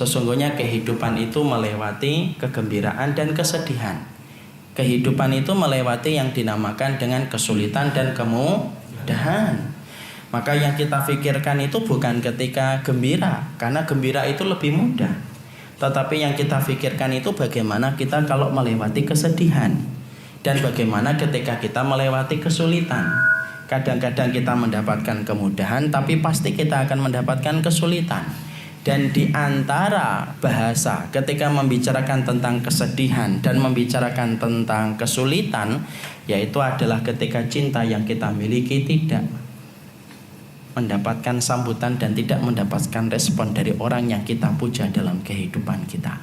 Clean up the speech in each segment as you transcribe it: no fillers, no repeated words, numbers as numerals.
Sesungguhnya kehidupan itu melewati kegembiraan dan kesedihan. Kehidupan itu melewati yang dinamakan dengan kesulitan dan kemudahan. Maka yang kita pikirkan itu bukan ketika gembira, karena gembira itu lebih mudah. Tetapi yang kita pikirkan itu bagaimana kita kalau melewati kesedihan, dan bagaimana ketika kita melewati kesulitan. Kadang-kadang kita mendapatkan kemudahan, tapi pasti kita akan mendapatkan kesulitan. Dan di antara bahasa ketika membicarakan tentang kesedihan dan membicarakan tentang kesulitan, yaitu adalah ketika cinta yang kita miliki tidak mendapatkan sambutan dan tidak mendapatkan respon dari orang yang kita puja dalam kehidupan kita.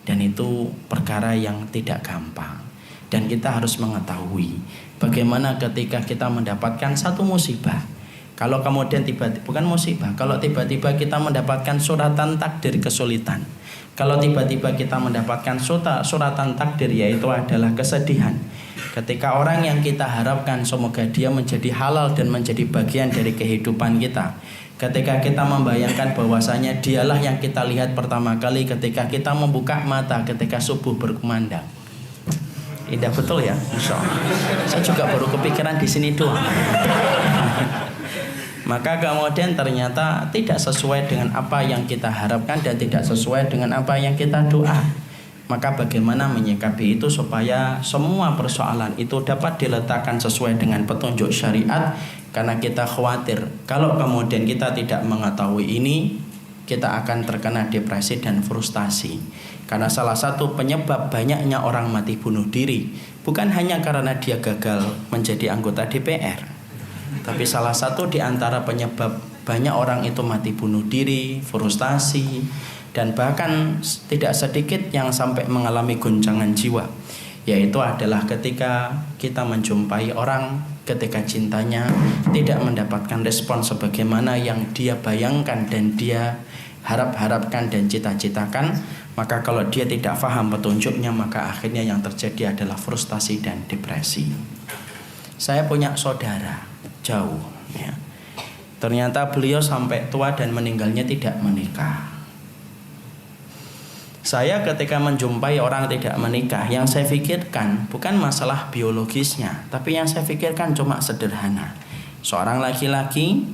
Dan itu perkara yang tidak gampang. Dan kita harus mengetahui bagaimana ketika kita mendapatkan satu musibah. Kalau kemudian tiba-tiba, bukan musibah, kalau tiba-tiba kita mendapatkan suratan takdir kesulitan, kalau tiba-tiba kita mendapatkan suratan takdir, yaitu adalah kesedihan, ketika orang yang kita harapkan semoga dia menjadi halal dan menjadi bagian dari kehidupan kita, ketika kita membayangkan bahwasanya dialah yang kita lihat pertama kali ketika kita membuka mata ketika subuh berkumandang. Indah betul ya, Insya Allah. Saya juga baru kepikiran di sini doang. Maka kemudian ternyata tidak sesuai dengan apa yang kita harapkan dan tidak sesuai dengan apa yang kita doa. Maka bagaimana menyikapi itu supaya semua persoalan itu dapat diletakkan sesuai dengan petunjuk syariat. Karena kita khawatir kalau kemudian kita tidak mengetahui ini, kita akan terkena depresi dan frustasi. Karena salah satu penyebab banyaknya orang mati bunuh diri bukan hanya karena dia gagal menjadi anggota DPR, tapi salah satu di antara penyebab banyak orang itu mati bunuh diri, frustasi, dan bahkan tidak sedikit yang sampai mengalami goncangan jiwa, yaitu adalah ketika kita menjumpai orang ketika cintanya tidak mendapatkan respon sebagaimana yang dia bayangkan dan dia harapkan dan cita-citakan. Maka kalau dia tidak paham petunjuknya, maka akhirnya yang terjadi adalah frustasi dan depresi. Saya punya saudara jauh ya. Ternyata beliau sampai tua dan meninggalnya tidak menikah. Saya ketika menjumpai orang tidak menikah, yang saya pikirkan bukan masalah biologisnya, tapi yang saya pikirkan cuma sederhana. Seorang laki-laki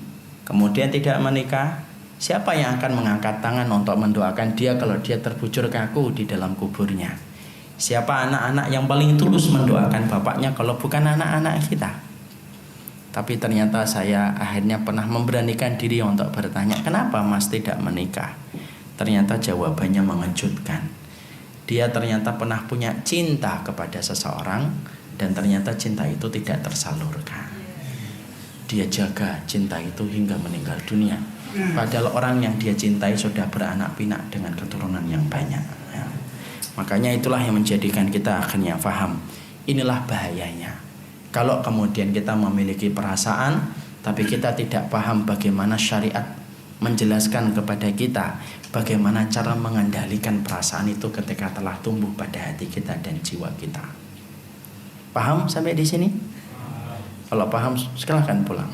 kemudian tidak menikah, siapa yang akan mengangkat tangan untuk mendoakan dia kalau dia terbujur kaku di dalam kuburnya? Siapa anak-anak yang paling tulus mendoakan bapaknya kalau bukan anak-anak kita? Tapi ternyata saya akhirnya pernah memberanikan diri untuk bertanya, kenapa Mas tidak menikah? Ternyata jawabannya mengejutkan. Dia ternyata pernah punya cinta kepada seseorang, dan ternyata cinta itu tidak tersalurkan. Dia jaga cinta itu hingga meninggal dunia. Padahal orang yang dia cintai sudah beranak pinak dengan keturunan yang banyak ya. Makanya itulah yang menjadikan kita akhirnya paham. Inilah bahayanya kalau kemudian kita memiliki perasaan, tapi kita tidak paham bagaimana syariat menjelaskan kepada kita bagaimana cara mengendalikan perasaan itu ketika telah tumbuh pada hati kita dan jiwa kita. Paham sampai di sini? Kalau paham, silakan pulang.